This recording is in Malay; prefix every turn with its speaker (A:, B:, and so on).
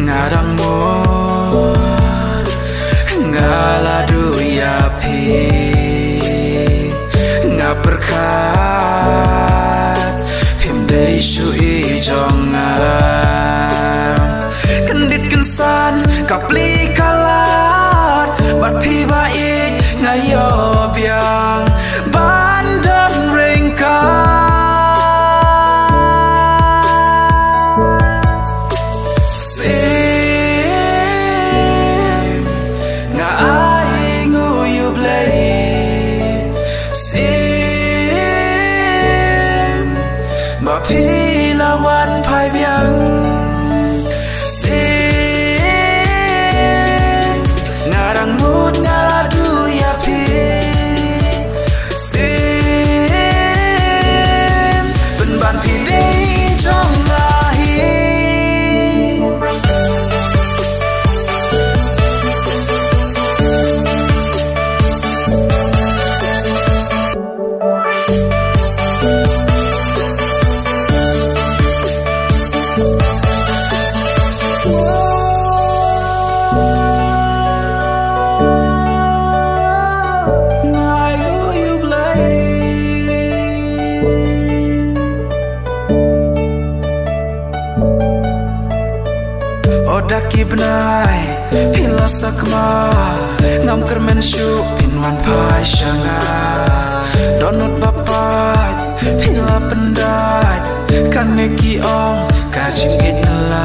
A: Ngadangmu ngaladu yapi ngaperkat himdei shui jongan kendit kensan kapli kalat bat pi baik ngayo biang bandam ringkas Pi lawan pai biang sim ngarang mut ngaladu ya pi sim penban pi dei jong lahi Odaki benai pila sakma ngam kermen syuk pinwan pai syanga donut bapat pila pendai kan neki ong kajing it nela